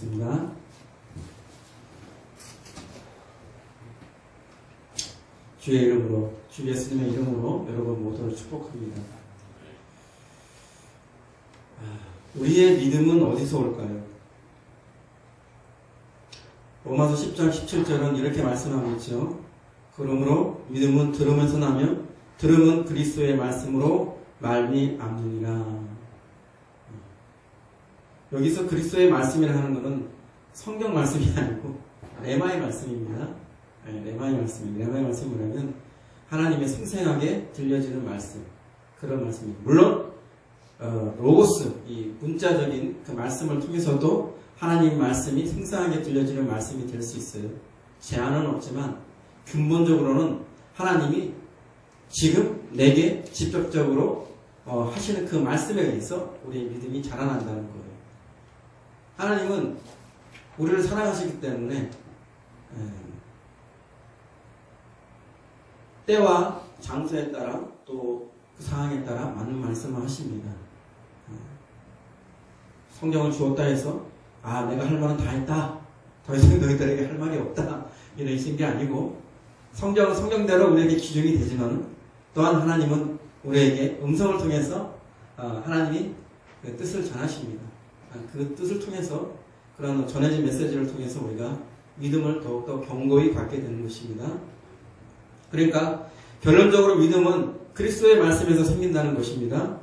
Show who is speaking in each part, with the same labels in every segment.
Speaker 1: 있습니다. 주의 이름으로, 주 예수님의 이름으로 여러분 모두를 축복합니다. 우리의 믿음은 어디서 올까요? 로마서 10장 17절은 이렇게 말씀하고 있죠. 그러므로 믿음은 들으면서 나며 들음은 그리스도의 말씀으로 말미암느니라. 여기서 그리스도의 말씀이라 하는 것은 성경 말씀이 아니고 레마의 말씀입니다. 레마의 말씀입니다. 레마의 말씀이 뭐냐면 하나님의 생생하게 들려지는 말씀, 그런 말씀입니다. 물론 로고스, 이 문자적인 그 말씀을 통해서도 하나님 말씀이 생생하게 들려지는 말씀이 될 수 있어요. 제한은 없지만 근본적으로는 하나님이 지금 내게 직접적으로 하시는 그 말씀에 의해서 우리의 믿음이 자라난다는 거예요. 하나님은 우리를 사랑하시기 때문에 때와 장소에 따라 또 그 상황에 따라 맞는 말씀을 하십니다. 성경을 주었다 해서 내가 할 말은 다 했다, 더 이상 너희들에게 할 말이 없다, 이러신 게 아니고 성경은 성경대로 우리에게 기준이 되지만 또한 하나님은 우리에게 음성을 통해서 하나님이 그 뜻을 전하십니다. 그 뜻을 통해서, 그런 전해진 메시지를 통해서 우리가 믿음을 더욱더 견고히 갖게 되는 것입니다. 그러니까 결론적으로 믿음은 그리스도의 말씀에서 생긴다는 것입니다.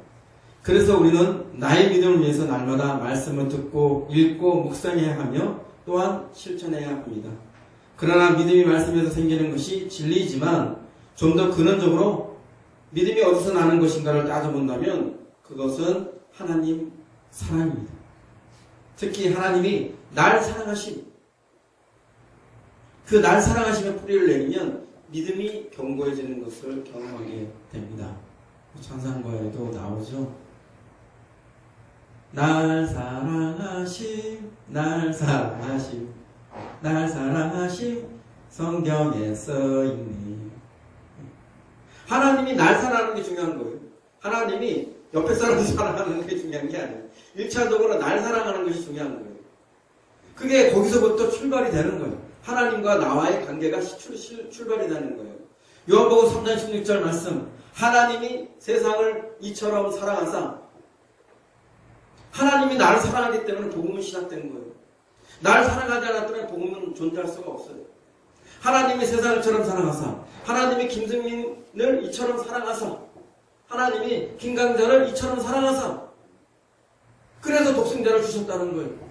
Speaker 1: 그래서 우리는 나의 믿음을 위해서 날마다 말씀을 듣고 읽고 묵상해야 하며 또한 실천해야 합니다. 그러나 믿음이 말씀에서 생기는 것이 진리이지만 좀 더 근원적으로 믿음이 어디서 나는 것인가를 따져본다면 그것은 하나님 사랑입니다. 특히 하나님이 날 사랑하심, 그 날 사랑하심에 뿌리를 내리면 믿음이 견고해지는 것을 경험하게 됩니다. 찬송가에도 나오죠. 날 사랑하심, 날 사랑하심, 날 사랑하심, 성경에 써있네. 하나님이 날 사랑하는 게 중요한 거예요. 하나님이 옆에 사람을 사랑하는 게 중요한 게 아니에요. 1차적으로 날 사랑하는 것이 중요한 거예요. 그게 거기서부터 출발이 되는 거예요. 하나님과 나와의 관계가 출발이 되는 거예요. 요한복음 3장 16절 말씀, 하나님이 세상을 이처럼 사랑하사, 하나님이 나를 사랑하기 때문에 복음은 시작된 거예요. 나를 사랑하지 않았더니 복음은 존재할 수가 없어요. 하나님이 세상을처럼 사랑하사, 하나님이 김승민을 이처럼 사랑하사, 하나님이 김강자를 이처럼 사랑하사, 그래서 독생자를 주셨다는 거예요.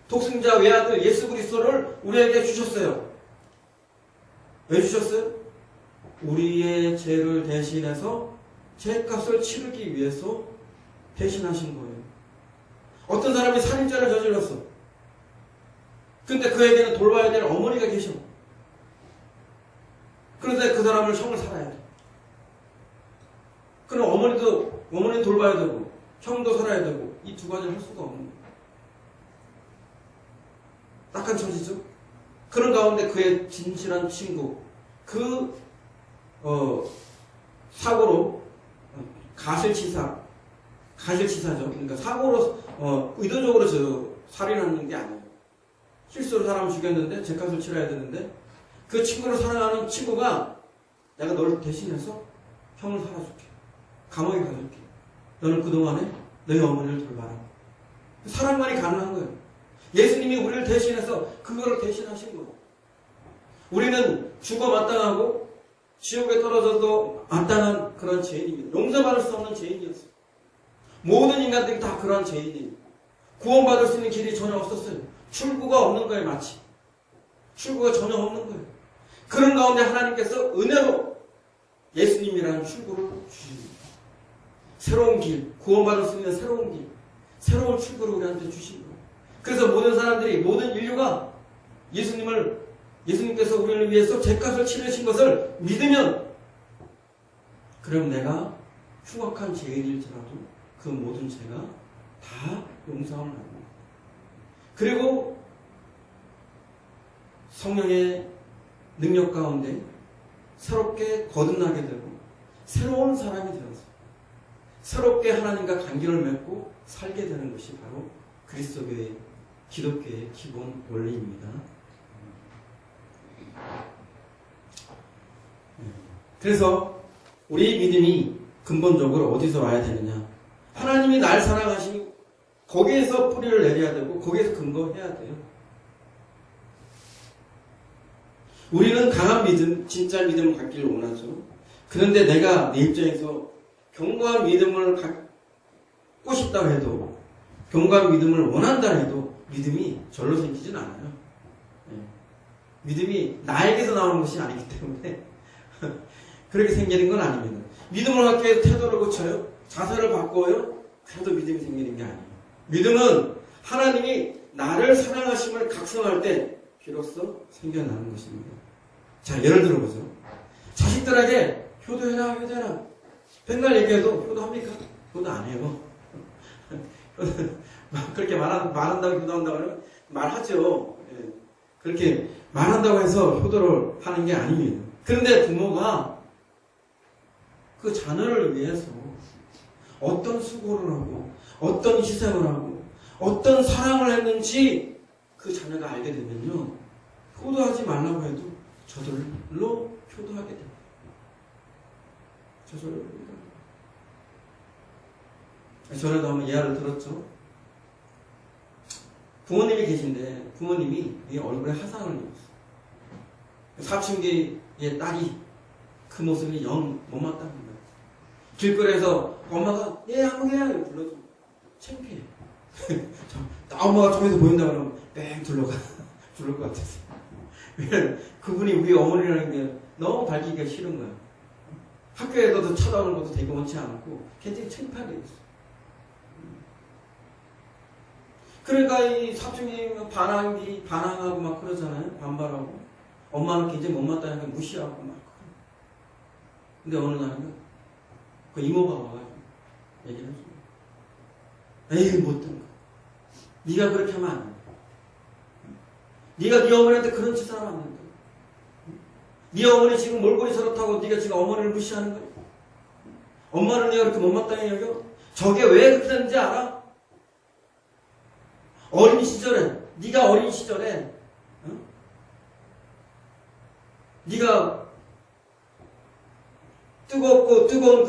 Speaker 1: 독생자 외아들 예수 그리스도를 우리에게 주셨어요. 왜 주셨어요? 우리의 죄를 대신해서 죄값을 치르기 위해서 대신하신 거예요. 어떤 사람이 살인죄를 저질렀어. 근데 그에게는 돌봐야 될 어머니가 계셔. 그런데 그 사람을 형을 살아야 돼. 그럼 어머니 돌봐야 되고 형도 살아야 되고 이 두 가지를 할 수가 없는 거예요. 딱한 처지죠. 그런 가운데 그의 진실한 친구, 사고로 가실치사죠. 그러니까 사고로 의도적으로 살인하는 게 아니에요. 실수로 사람을 죽였는데 죄값을 치러야 되는데 그 친구를 사랑하는 친구가 내가 너를 대신해서 형을 살아줄게, 감옥에 가줄게, 너는 그동안에 너희 어머니를 돌봐라. 사랑만이 가능한 거예요. 예수님이 우리를 대신해서 그거를 대신하신 거예요. 우리는 죽어 마땅하고 지옥에 떨어져도 마땅한 그런 죄인입니다. 용서받을 수 없는 죄인이었어요. 모든 인간들이 다 그런 죄인이에요. 구원받을 수 있는 길이 전혀 없었어요. 출구가 없는 거예요. 마치 출구가 전혀 없는 거예요. 그런 가운데 하나님께서 은혜로 예수님이라는 출구를 주십니다. 새로운 길, 구원받을 수 있는 새로운 길, 새로운 출구를 우리한테 주신 거예요. 그래서 모든 사람들이, 모든 인류가 예수님께서 우리를 위해서 죄값을 치르신 것을 믿으면, 그럼 내가 흉악한 죄인일지라도 그 모든 죄가 다 용서함을 받습니다. 그리고 성령의 능력 가운데 새롭게 거듭나게 되고 새로운 사람이 되어서 새롭게 하나님과 관계를 맺고 살게 되는 것이 바로 그리스도교의 기독교의 기본 원리입니다. 그래서 우리 믿음이 근본적으로 어디서 와야 되느냐? 하나님이 날 사랑하시니 거기에서 뿌리를 내려야 되고 거기에서 근거해야 돼요. 우리는 강한 믿음, 진짜 믿음을 갖기를 원하죠. 그런데 내가 내 입장에서 견고한 믿음을 갖고 싶다고 해도, 견고한 믿음을 원한다 해도 믿음이 절로 생기진 않아요. 믿음이 나에게서 나오는 것이 아니기 때문에 그렇게 생기는 건 아닙니다. 믿음을 갖기 위해서 태도를 고쳐요? 자세를 바꿔요? 그래도 믿음이 생기는 게 아니에요. 믿음은 하나님이 나를 사랑하심을 각성할 때 비로소 생겨나는 것입니다. 자, 예를 들어보죠. 자식들에게 효도해라, 효도해라. 맨날 얘기해도 효도합니까? 효도 안 해요. 그렇게 말한다고 효도한다고 하면 말하죠. 그렇게 말한다고 해서 효도를 하는 게 아닙니다. 그런데 부모가 그 자녀를 위해서 어떤 수고를 하고 어떤 희생을 하고 어떤 사랑을 했는지 그 자녀가 알게 되면요, 효도하지 말라고 해도 저절로 효도하게 됩니다. 저절로. 전에도 한번 예화를 들었죠. 부모님이 계신데 부모님이 이 얼굴에 화상을 입었어요. 사춘기의 딸이 그 모습이 영 못맞다는 거예요. 길거리에서 엄마가 아무개야 불러줘. 창피해. 엄마가 저기서 보인다 그러면 뺑 둘러가 부를 것 같았어요. 왜냐면 그분이 우리 어머니라는 게 너무 밝히기가 싫은 거야. 학교에서도 쳐다보는 것도 되게 원치 않고 굉장히 창피하게 됐어요. 그러니까 이 사춘기 반항하고 막 그러잖아요. 반발하고. 엄마는 굉장히 못마땅하게 무시하고 막. 근데 어느 날은 그 이모가 와가지고 얘기를 해줘. 에이, 못된 거. 네가 그렇게 하면 안 돼. 네가 네 어머니한테 그런 짓을 하면 안 된다. 네 어머니 지금 몰골이 저렇다고 네가 지금 어머니를 무시하는 거야. 엄마를 네가 그렇게 못마땅히 여겨? 저게 왜 그렇게 되는지 알아? 어린 시절에, 네가 어린 시절에, 네가 뜨거운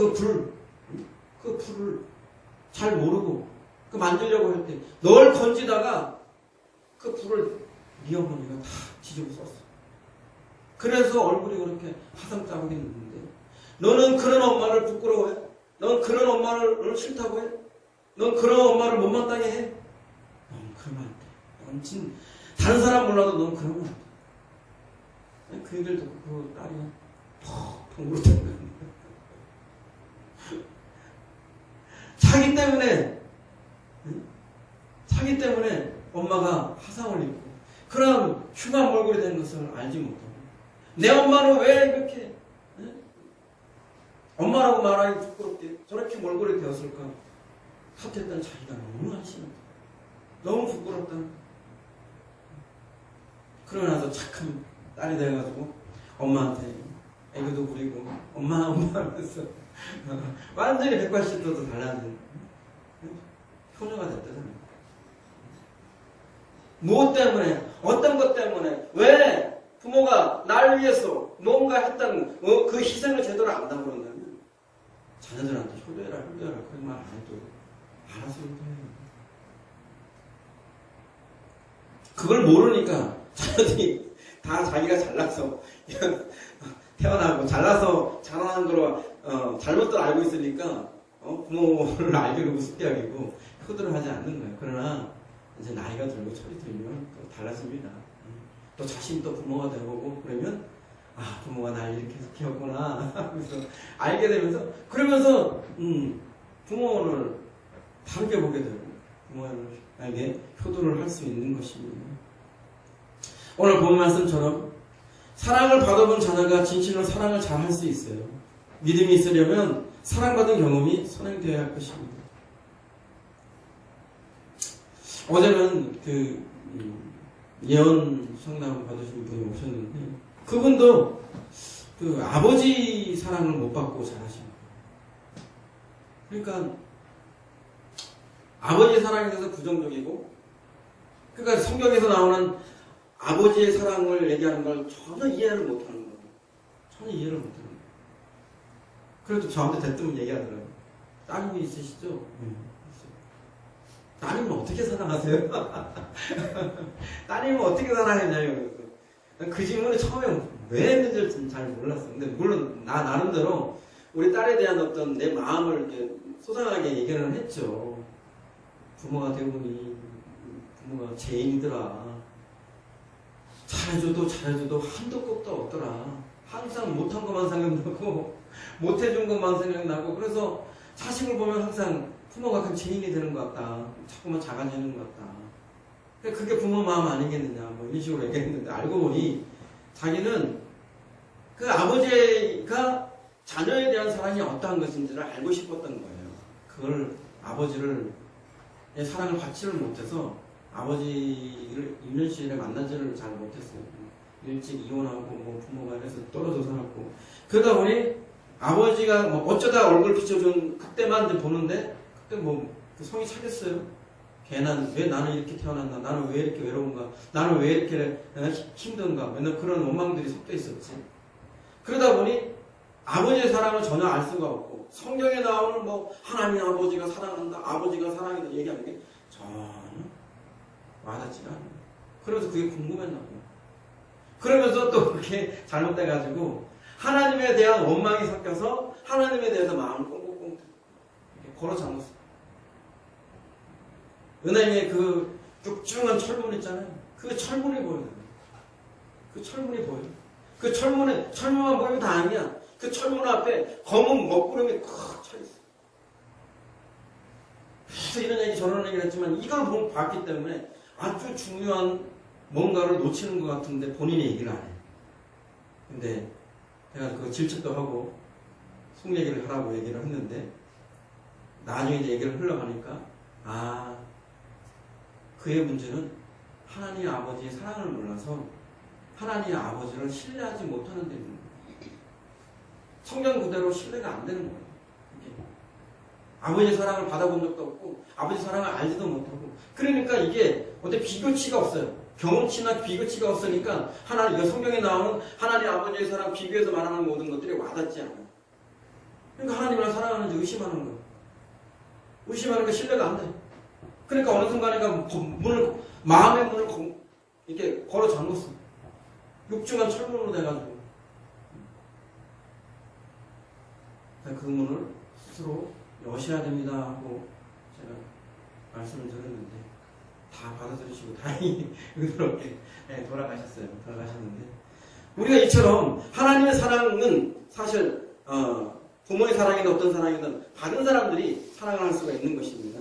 Speaker 1: 그 불을 잘 모르고 그 만들려고 할 때 널 건지다가 그 불을 네 어머니가 다 뒤집어 썼어. 그래서 얼굴이 그렇게 화상 자국이 있는데 너는 그런 엄마를 부끄러워해? 넌 그런 엄마를 싫다고 해? 넌 그런 엄마를 못마땅해 해? 넌 그러면 안 돼. 넌 다른 사람 몰라도 넌 그러면 안 돼. 그 얘기를 듣고 그 딸이 펑펑 울었다는 거야. 자기 때문에 엄마가 화상을 입고 그런 흉한 몰골이 되는 것을 알지 못하고 내 엄마는 왜 이렇게 엄마라고 말하기 부끄럽게 저렇게 몰골이 되었을까 탓했던 자기가 너무 한심하다. 너무 부끄럽다. 그러고 나서 착한 딸이 돼가지고 엄마한테 애교도 부리고 엄마 하면서 완전히 180도도 달라진 효녀가 됐다잖아요. 무엇 때문에, 어떤 것 때문에, 왜 부모가 날 위해서 뭔가 했다는 그 희생을 제대로 안다고 그런다면 자녀들한테 효도해라 그런 말 안 해도 알아서 효도해요. 그걸 모르니까 자녀들이 다 자기가 잘나서 태어나고 잘나서 자라난 거로 잘못들 알고 있으니까 부모를 알기를 우습게 여기고 효도를 하지 않는 거예요. 그러나 이제 나이가 들고 철이 들면 또 달라집니다. 또 자신이 또 부모가 되어보고 그러면 부모가 날 이렇게 키웠구나 그래서 알게 되면서 그러면서 부모를 다르게 보게 되고 부모에게 효도를 할 수 있는 것입니다. 오늘 본 말씀처럼 사랑을 받아본 자녀가 진실로 사랑을 잘 할 수 있어요. 믿음이 있으려면 사랑받은 경험이 선행되어야 할 것입니다. 어제는 그 예언 상담 받으신 분이 오셨는데 그분도 그 아버지 사랑을 못 받고 자라신 거예요. 그러니까 아버지 사랑에 대해서 부정적이고 그러니까 성경에서 나오는 아버지의 사랑을 얘기하는 걸 전혀 이해를 못하는 거예요. 전혀 이해를 못하는 거예요. 그래도 저한테 대뜸 얘기하더라고요. 따님이 있으시죠? 네. 따님은 어떻게 사랑하세요? 따님은 어떻게 사랑했냐요? 그 질문을 처음에 왜 했는지 잘 몰랐어요. 근데 물론 나름대로 우리 딸에 대한 어떤 내 마음을 이렇게 소상하게 얘기를 했죠. 부모가 되고 보니 부모가 죄인이더라. 잘해줘도 한도 끝도 없더라. 항상 못한 것만 생각나고 못해준 것만 생각나고 그래서 자식을 보면 항상 부모가 그 죄인이 되는 것 같다. 자꾸만 작아지는 것 같다. 그게 부모 마음 아니겠느냐 뭐 이런 식으로 얘기했는데 알고 보니 자기는 그 아버지가 자녀에 대한 사랑이 어떠한 것인지를 알고 싶었던 거예요. 그걸 아버지를 사랑을 받지를 못해서 아버지를 1년씩에 만나지를 잘 못했어요. 일찍 이혼하고 뭐 부모가 해서 떨어져 살았고 그러다 보니 아버지가 뭐 어쩌다 얼굴 비춰준 그때만 이제 보는데 그때 뭐 그 성이 차겠어요. 걔는 왜 나는 이렇게 태어났나? 나는 왜 이렇게 외로운가? 나는 왜 이렇게 힘든가? 맨날 그런 원망들이 섞여 있었지. 그러다 보니 아버지의 사랑을 전혀 알 수가 없고 성경에 나오는 뭐 하나님 아버지가 사랑한다, 아버지가 사랑한다 얘기하는 게 전혀 와닿지가 않아요. 그래서 그게 궁금했나 봐요. 그러면서 또 그렇게 잘못돼가지고 하나님에 대한 원망이 섞여서 하나님에 대해서 마음을 꽁꽁꽁 이렇게 걸어 잠궜어요. 은행에 그 쭉쭉한 철문 있잖아요. 그 철문이 보여요. 그 철문이 보여요. 그 철문만 보이면 다 아니야. 그 철문 앞에 검은 먹구름이 꽉 차있어요. 그래서 이런 얘기 저런 얘기를 했지만 이걸 봤기 때문에 아주 중요한 뭔가를 놓치는 것 같은데 본인이 얘기를 안 해요. 근데 제가 그 질책도 하고 속 얘기를 하라고 얘기를 했는데 나중에 이제 얘기를 흘러가니까 그의 문제는 하나님 아버지의 사랑을 몰라서 하나님 아버지를 신뢰하지 못하는 데는 거예요. 성경 그대로 신뢰가 안 되는 거예요. 아버지의 사랑을 받아본 적도 없고 아버지 사랑을 알지도 못하고 그러니까 이게 어때 비교치가 없어요. 경험치나 비교치가 없으니까 하나님 성경에 나오는 하나님 아버지의 사랑 비교해서 말하는 모든 것들이 와닿지 않아요. 그러니까 하나님을 사랑하는지 의심하는 거예요. 의심하는 게 신뢰가 안 돼. 그러니까 어느 순간에 마음의 문을 이렇게 걸어 잠궜어. 육중한 철문으로 돼가지고. 그 문을 스스로 여셔야 됩니다 하고 제가 말씀을 드렸는데 다 받아들이시고 다행히 의도롭게 돌아가셨는데 우리가 이처럼 하나님의 사랑은 사실 부모의 사랑이든 어떤 사랑이든 받은 사람들이 사랑을 할 수가 있는 것입니다.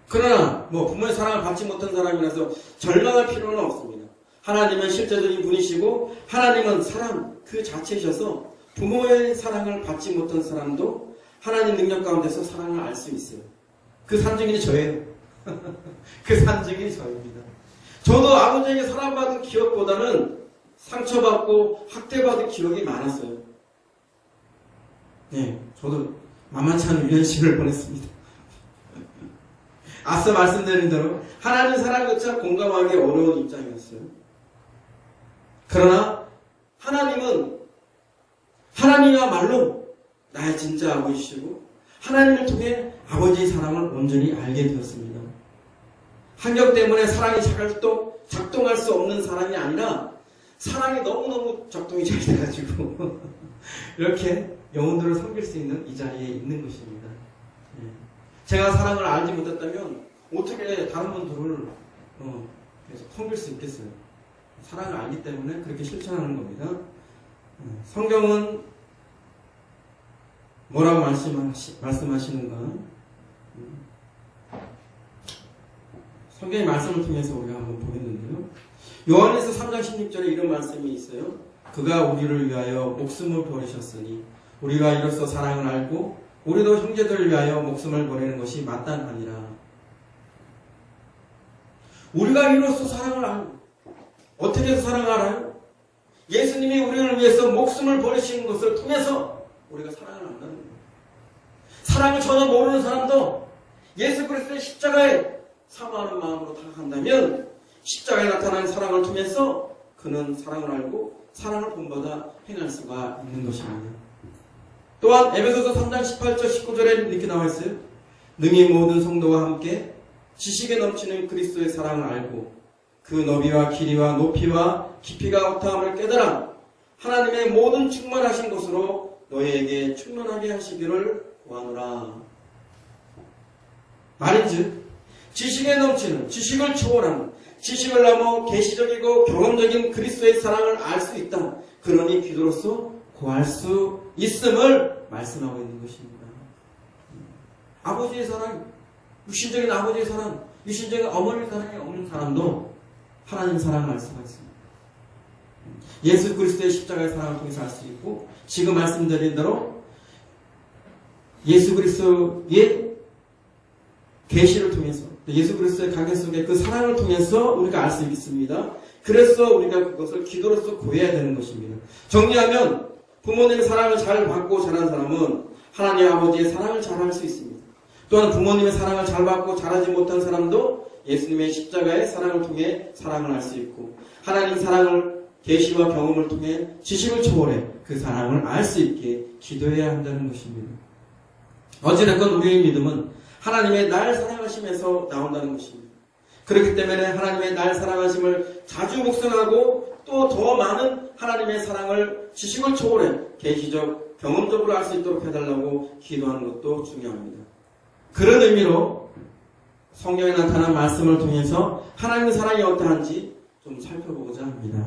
Speaker 1: 그러나 부모의 사랑을 받지 못한 사람이라서 절망할 필요는 없습니다. 하나님은 실제적인 분이시고 하나님은 사랑 그 자체이셔서 부모의 사랑을 받지 못한 사람도 하나님 능력 가운데서 사랑을 알 수 있어요. 그 산증인이 저예요. 그 산증인이 저입니다. 저도 아버지에게 사랑받은 기억보다는 상처받고 학대받은 기억이 많았어요. 네, 저도 만만치 않은 유년시를 보냈습니다. 앞서 말씀드린 대로 하나님 사랑조차 공감하기 어려운 입장이었어요. 그러나 하나님이야말로 나의 진짜 아버지시고 하나님을 통해 아버지의 사랑을 온전히 알게 되었습니다. 학력 때문에 사랑이 작동할 수 없는 사랑이 아니라 사랑이 너무너무 작동이 잘 돼가지고 이렇게 영혼들을 섬길 수 있는 이 자리에 있는 것입니다. 제가 사랑을 알지 못했다면 어떻게 다른 분들을 섬길 수 있겠어요? 사랑을 알기 때문에 그렇게 실천하는 겁니다. 성경은 뭐라고 말씀하시는가? 성경의 말씀을 통해서 우리가 한번 보겠는데요. 요한에서 3장 16절에 이런 말씀이 있어요. 그가 우리를 위하여 목숨을 버리셨으니 우리가 이로써 사랑을 알고 우리도 형제들을 위하여 목숨을 버리는 것이 마땅하니라. 우리가 이로써 사랑을 알고 어떻게 해서 사랑을 알아요? 예수님이 우리를 위해서 목숨을 버리시는 것을 통해서 우리가 사랑을 안다는 거예요. 사랑을 전혀 모르는 사람도 예수 그리스도의 십자가에 사모하는 마음으로 다가간다면 십자가에 나타난 사랑을 통해서 그는 사랑을 알고 사랑을 본받아 행할 수가 있는 것입니다. 또한 에베소서 3장 18절 19절에 이렇게 나와 있어요. 능히 모든 성도와 함께 지식에 넘치는 그리스도의 사랑을 알고 그 너비와 길이와 높이와 깊이가 어떠함을 깨달아 하나님의 모든 충만하신 것으로 너희에게 충만하게 하시기를 구하노라. 말인즉 지식에 넘치는, 지식을 초월하는, 지식을 넘어 계시적이고 경험적인 그리스도의 사랑을 알 수 있다. 그러니 기도로서 구할 수 있음을 말씀하고 있는 것입니다. 아버지의 사랑, 육신적인 아버지의 사랑, 육신적인 어머니의 사랑이 없는 사람도 하나님 사랑을 알 수가 있습니다. 예수 그리스도의 십자가의 사랑을 통해서 알 수 있고, 지금 말씀드린 대로 예수 그리스도의 계시를 통해서, 예수 그리스도의 관계 속에 그 사랑을 통해서 우리가 알 수 있습니다. 그래서 우리가 그것을 기도로서 구해야 되는 것입니다. 정리하면 부모님의 사랑을 잘 받고 자란 사람은 하나님 아버지의 사랑을 잘 할 수 있습니다. 또한 부모님의 사랑을 잘 받고 자라지 못한 사람도 예수님의 십자가의 사랑을 통해 사랑을 알 수 있고, 하나님 사랑을 계시와 경험을 통해 지식을 초월해 그 사랑을 알 수 있게 기도해야 한다는 것입니다. 어찌됐건 우리의 믿음은 하나님의 날 사랑하심에서 나온다는 것입니다. 그렇기 때문에 하나님의 날 사랑하심을 자주 묵상하고 또 더 많은 하나님의 사랑을 지식을 초월해 계시적, 경험적으로 알 수 있도록 해달라고 기도하는 것도 중요합니다. 그런 의미로 성경에 나타난 말씀을 통해서 하나님의 사랑이 어떠한지 좀 살펴보고자 합니다.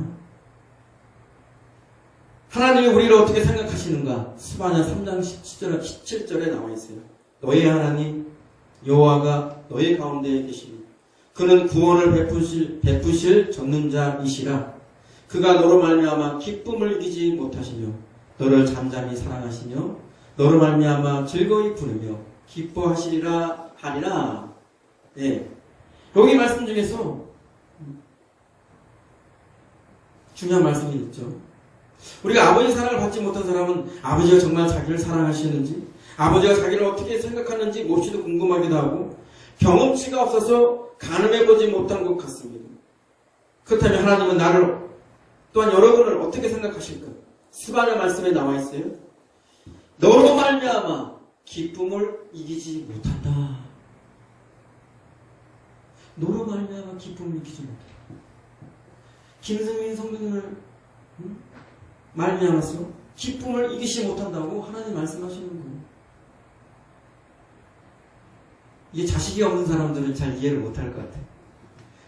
Speaker 1: 하나님이 우리를 어떻게 생각하시는가? 스바냐 3장 17절에 나와 있어요. 너희 하나님 여호와가 너희 가운데에 계시니 그는 구원을 베푸실 전능자이시라. 그가 너로 말미암아 기쁨을 이기지 못하시며 너를 잠잠히 사랑하시며 너로 말미암아 즐거이 부르며 기뻐하시리라 하리라. 네. 여기 말씀 중에서 중요한 말씀이 있죠. 우리가 아버지 사랑을 받지 못한 사람은 아버지가 정말 자기를 사랑하시는지, 아버지가 자기를 어떻게 생각하는지 몹시도 궁금하기도 하고 경험치가 없어서 가늠해보지 못한 것 같습니다. 그렇다면 하나님은 나를, 또한 여러분을 어떻게 생각하실까? 스바냐 말씀에 나와 있어요. 너로 말미암아 기쁨을 이기지 못한다. 너로 말미암아 기쁨을 이기지 못한다. 김승민 성도님을 말미암아서 기쁨을 이기지 못한다고 하나님 말씀하시는 거예요. 이게 자식이 없는 사람들은 잘 이해를 못할 것 같아요.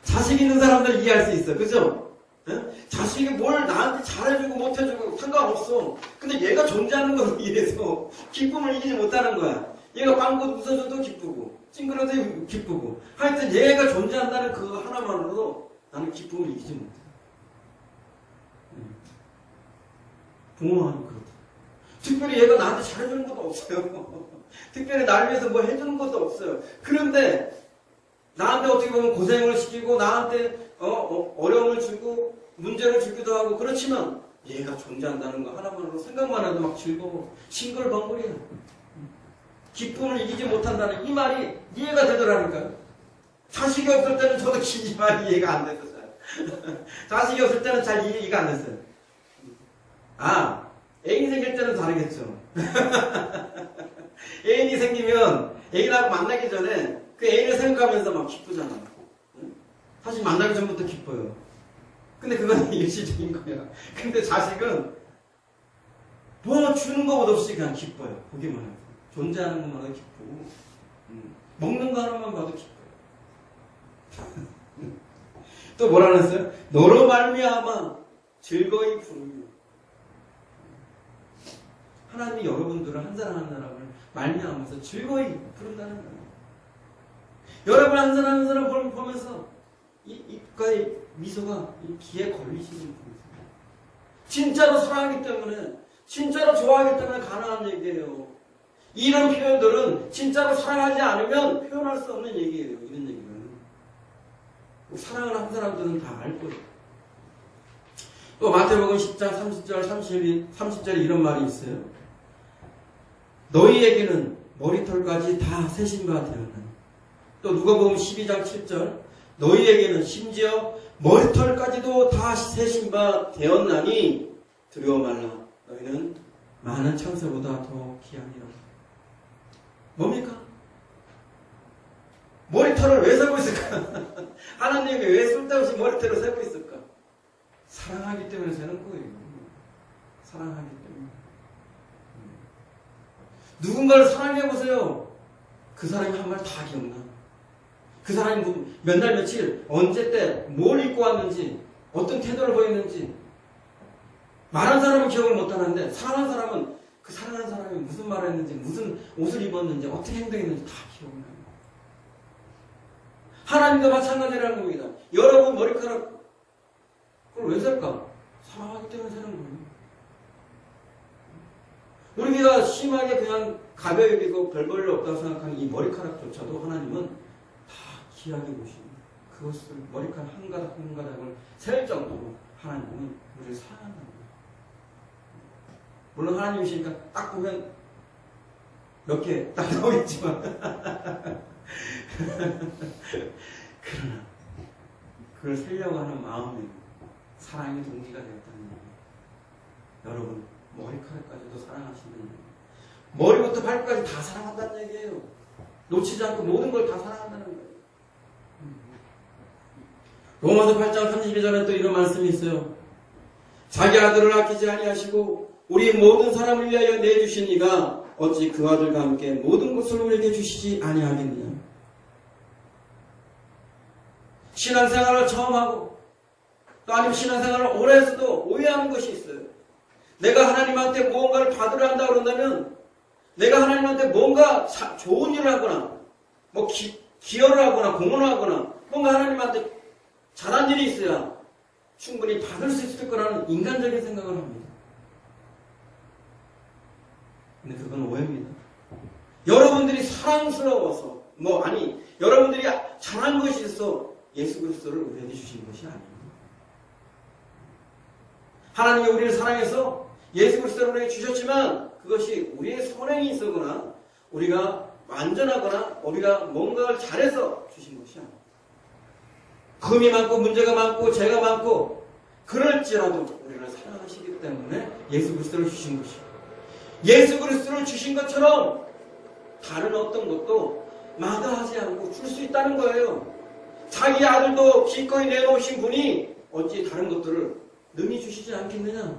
Speaker 1: 자식 있는 사람들은 이해할 수 있어. 그죠? 자식이 뭘 나한테 잘해주고 못해주고 상관없어. 근데 얘가 존재하는 걸 이해해서 기쁨을 이기지 못하는 거야. 얘가 빵긋 웃어줘도 기쁘고 찡그러도 기쁘고, 하여튼 얘가 존재한다는 그거 하나만으로도 나는 기쁨을 이기지 못해. 부모하면 그렇다. 특별히 얘가 나한테 잘해주는 것도 없어요. 특별히 나를 위해서 뭐 해주는 것도 없어요. 그런데 나한테 어떻게 보면 고생을 시키고 나한테 어려움을 주고 문제를 주기도 하고, 그렇지만 얘가 존재한다는 거 하나만으로 생각만 해도 막 즐거워. 싱글벙글이야. 기쁨을 이기지 못한다는 이 말이 이해가 되더라니까요. 자식이 없을 때는 저도 이 말이 이해가 안 됐었어요. 자식이 없을 때는 잘 이해가 안 됐어요. 아, 애인이 생길 때는 다르겠죠. 애인이 생기면 애인하고 만나기 전에 그 애인을 생각하면서 막 기쁘잖아. 사실 만나기 전부터 기뻐요. 근데 그건 일시적인 거야. 근데 자식은 뭐 주는 것보다 없이 그냥 기뻐요. 보기만 해도. 존재하는 것만 해도 기쁘고, 먹는 거 하나만 봐도 기뻐요. 또 뭐라 그랬어요? 너로 말미암아 즐거이 부르며. 하나님이 여러분들을 한 사람 한 사람을 말미암아서 즐거이 부른다는 거예요. 여러분 한 사람 한 사람 보면서 이 입가에 미소가 이 귀에 걸리시는 분이세요. 진짜로 사랑하기 때문에, 진짜로 좋아하기 때문에 가능한 얘기예요. 이런 표현들은 진짜로 사랑하지 않으면 표현할 수 없는 얘기예요. 이런 얘기는. 사랑을 한 사람들은 다 알 거예요. 또 마태복음 10장 30절 30절에 이런 말이 있어요. 너희에게는 머리털까지 다 세신 바 되었나니 또 누가복음 12장 7절 너희에게는 심지어 머리털까지도 다 세신 바 되었나니 두려워 말라. 너희는 많은 창세보다 더 귀하니라. 뭡니까? 머리털을 왜 세고 있을까? 하나님이 왜 쓸데없이 머리털을 세고 있을까? 사랑하기 때문에 세는 거예요. 사랑하기 때문에. 누군가를 사랑해보세요. 그 사람이 한 말 다 기억나. 그 사람이 몇 날 며칠 언제 때 뭘 입고 왔는지 어떤 태도를 보였는지 말한 사람은 기억을 못하는데 사랑한 사람은 그 사랑하는 사람이 무슨 말을 했는지 무슨 옷을 입었는지 어떻게 행동했는지 다 기억나요. 하나님도 마찬가지라는 겁니다. 여러분 머리카락 그걸 왜 셀까? 사랑하기 때문에 세는 거예요. 우리가 심하게 그냥 가벼이고 별 볼일 없다고 생각하는 이 머리카락조차도 하나님은 다 귀하게 보십니다. 그것을 머리카락 한 가닥 한 가닥을 셀 정도로 하나님은 우리를 사랑한다. 물론 하나님이시니까 딱 보면 몇 개 딱 나오겠지만 그러나 그걸 세려고 하는 마음에 사랑의 동기가 되었다는 얘기예요. 여러분 머리카락까지도 사랑하시는 얘기예요. 머리부터 발끝까지 다 사랑한다는 얘기예요. 놓치지 않고 모든 걸 다 사랑한다는 거예요. 로마서 8장 32절에 또 이런 말씀이 있어요. 자기 아들을 아끼지 아니하시고 우리 모든 사람을 위하여 내주신 이가 어찌 그 아들과 함께 모든 것을 우리에게 주시지 아니하겠느냐. 신앙생활을 처음 하고 또 아니면 신앙생활을 오래 해서도 오해하는 것이 있어요. 내가 하나님한테 무언가를 받으려 한다 그런다면 내가 하나님한테 뭔가 좋은 일을 하거나 뭐 기여를 하거나 공헌을 하거나 뭔가 하나님한테 잘한 일이 있어야 충분히 받을 수 있을 거라는 인간적인 생각을 합니다. 근데 그건 오해입니다. 여러분들이 사랑스러워서 여러분들이 잘한 것이 있어 예수 그리스도를 우리에게 주신 것이 아닙니다. 하나님이 우리를 사랑해서 예수 그리스도를 우리에게 주셨지만 그것이 우리의 선행이 있었거나 우리가 완전하거나 우리가 뭔가를 잘해서 주신 것이 아닙니다. 금이 많고 문제가 많고 죄가 많고 그럴지라도 우리를 사랑하시기 때문에 예수 그리스도를 주신 것이고 예수 그리스도를 주신 것처럼 다른 어떤 것도 마다하지 않고 줄 수 있다는 거예요. 자기 아들도 기꺼이 내놓으신 분이 어찌 다른 것들을 능히 주시지 않겠느냐.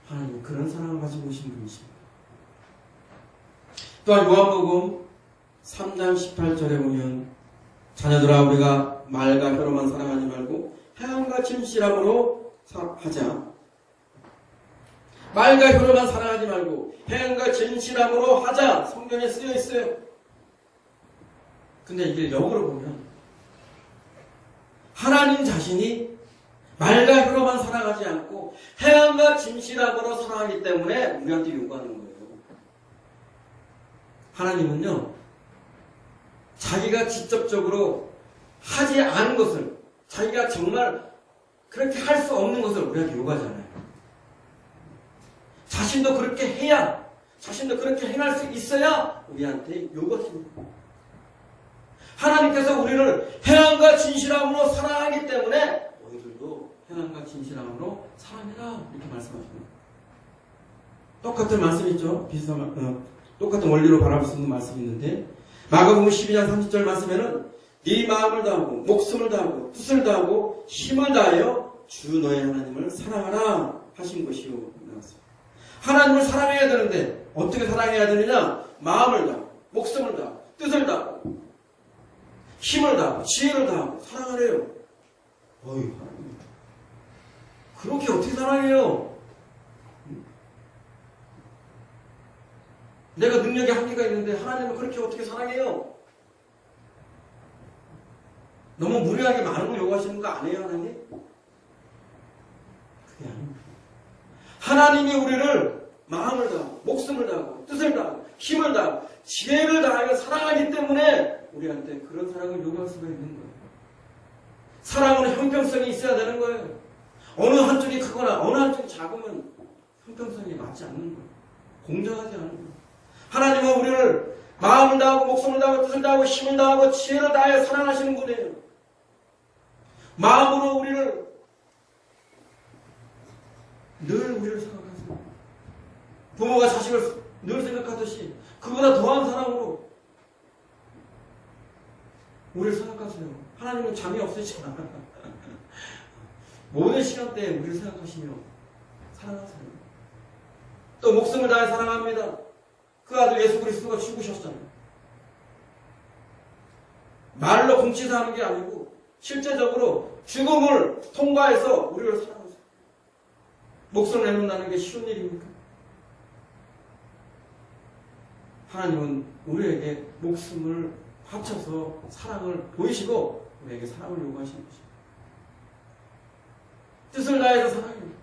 Speaker 1: 하나님 그런 사랑을 가지고 오신 분이십니다. 또한 요한복음 3장 18절에 보면 자녀들아 우리가 말과 혀로만 사랑하지 말고 행함과 진실함으로 하자. 말과 혀로만 사랑하지 말고 행함과 진실함으로 하자. 성경에 쓰여 있어요. 근데 이게 역으로 보면 하나님 자신이 말과 혀로만 사랑하지 않고 행함과 진실함으로 사랑하기 때문에 우리한테 요구하는 거예요. 하나님은요 자기가 직접적으로 하지 않은 것을 자기가 정말 그렇게 할 수 없는 것을 우리한테 요구하잖아요. 자신도 그렇게 해야 자신도 그렇게 행할 수 있어야 우리한테 요구하십니다. 하나님께서 우리를 행함과 진실함으로 사랑하기 때문에 너희들도 행함과 진실함으로 사랑해라 이렇게 말씀하십니다. 똑같은 말씀 있죠. 똑같은 원리로 바라볼 수 있는 말씀이 있는데 마가복음 12장 30절 말씀에는 네 마음을 다하고 목숨을 다하고 뜻을 다하고 힘을 다하여 주 너의 하나님을 사랑하라 하신 것이요. 하나님을 사랑해야 되는데 어떻게 사랑해야 되느냐? 마음을 다하고 목숨을 다하고 뜻을 다하고 힘을 다하고 지혜를 다하고 사랑하래요. 어이 하나님 그렇게 어떻게 사랑해요? 내가 능력에 한계가 있는데 하나님은 그렇게 어떻게 사랑해요? 너무 무리하게 많은 걸 요구하시는 거 아니에요 하나님? 그게 아닙니다. 하나님이 우리를 마음을 다하고 목숨을 다하고 뜻을 다하고 힘을 다하고 지혜를 다하여 사랑하기 때문에 우리한테 그런 사랑을 요구할 수가 있는 거예요. 사랑은 형평성이 있어야 되는 거예요. 어느 한쪽이 크거나 어느 한쪽이 작으면 형평성이 맞지 않는 거예요. 공정하지 않은 거예요. 하나님은 우리를 마음을 다하고 목숨을 다하고 뜻을 다하고 힘을 다하고 지혜를 다해 사랑하시는 분이에요. 마음으로 우리를 생각하세요. 부모가 자식을 늘 생각하듯이 그보다 더한 사랑으로 우리를 생각하세요. 하나님은 잠이 없으시잖아. 모든 시간대에 우리를 생각하시며 사랑하세요. 또 목숨을 다해 사랑합니다. 그 아들 예수 그리스도가 죽으셨잖아요. 말로 공치사하는 게 아니고 실제적으로 죽음을 통과해서 우리를 사랑하세요. 목숨을 내놓는다는 게 쉬운 일입니까? 하나님은 우리에게 목숨을 바쳐서 사랑을 보이시고 우리에게 사랑을 요구하시는 것입니다. 뜻을 다해서 사랑합니다.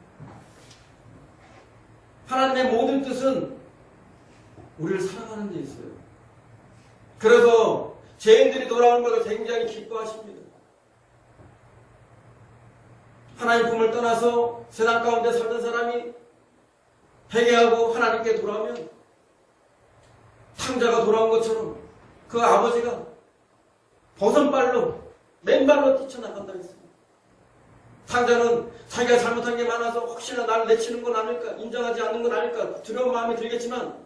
Speaker 1: 하나님의 모든 뜻은 우리를 사랑하는 데 있어요. 그래서 죄인들이 돌아오는 것을 굉장히 기뻐하십니다. 하나님 품을 떠나서 세상 가운데 살던 사람이 회개하고 하나님께 돌아오면 탕자가 돌아온 것처럼 그 아버지가 버선발로 맨발로 뛰쳐나간다 했습니다. 탕자는 자기가 잘못한 게 많아서 혹시나 나를 내치는 건 아닐까, 인정하지 않는 건 아닐까 두려운 마음이 들겠지만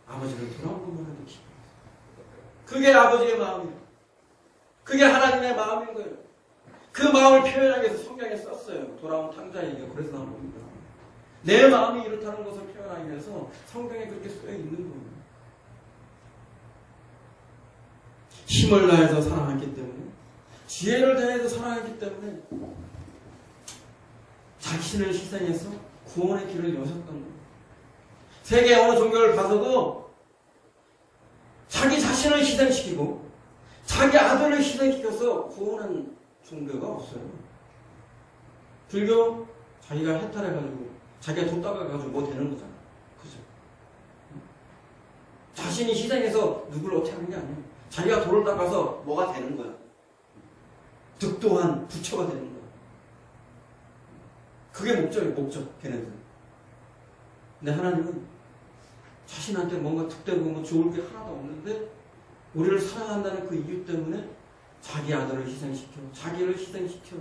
Speaker 1: 아버지를 돌아온 것만 해도 기뻐요. 그게 아버지의 마음이에요. 그게 하나님의 마음인 거예요. 그 마음을 표현하기 위해서 성경에 썼어요. 돌아온 탕자에게. 그래서 나온 겁니다. 내 마음이 이렇다는 것을 표현하기 위해서 성경에 그렇게 쓰여 있는 거예요. 힘을 다해서 사랑했기 때문에, 지혜를 다해서 사랑했기 때문에 자신을 희생해서 구원의 길을 여셨던 거예요. 세계 어느 종교를 봐서도 자기 자신을 희생시키고 자기 아들을 희생시켜서 구원한 종교가 없어요. 불교 자기가 해탈해가지고 자기가 돈 따가가지고 뭐 되는 거잖아. 그죠? 자신이 희생해서 누구를 어떻게 하는 게 아니에요. 자기가 돈을 닦아서 뭐가 되는 거야. 득도한 부처가 되는 거야. 그게 목적이에요. 목적. 걔네들. 근데 하나님은 자신한테 뭔가 득되고 뭐 좋을 게 하나도 없는데 우리를 사랑한다는 그 이유 때문에 자기 아들을 희생시켜, 자기를 희생시켜,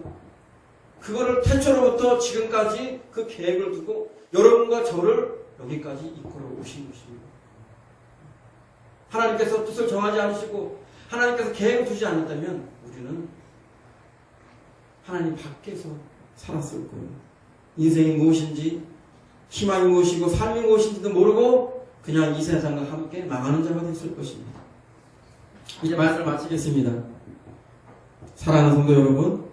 Speaker 1: 그거를 태초로부터 지금까지 그 계획을 두고 여러분과 저를 여기까지 이끌어 오신 것입니다. 하나님께서 뜻을 정하지 않으시고 하나님께서 계획을 두지 않았다면 우리는 하나님 밖에서 살았을 거예요. 인생이 무엇인지, 희망이 무엇이고 삶이 무엇인지도 모르고 그냥 이 세상과 함께 망하는 자가 됐을 것입니다. 이제 말씀을 마치겠습니다. 사랑하는 성도 여러분,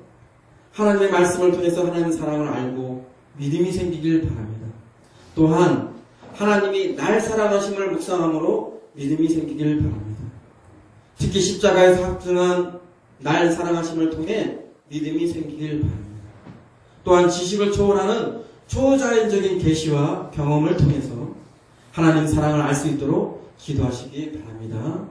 Speaker 1: 하나님의 말씀을 통해서 하나님의 사랑을 알고 믿음이 생기길 바랍니다. 또한 하나님이 날 사랑하심을 묵상함으로 믿음이 생기길 바랍니다. 특히 십자가에서 확증한 날 사랑하심을 통해 믿음이 생기길 바랍니다. 또한 지식을 초월하는 초자연적인 계시와 경험을 통해서 하나님 사랑을 알 수 있도록 기도하시기 바랍니다.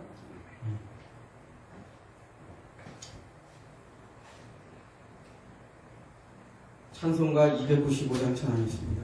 Speaker 1: 찬송가 295장 찬양했습니다.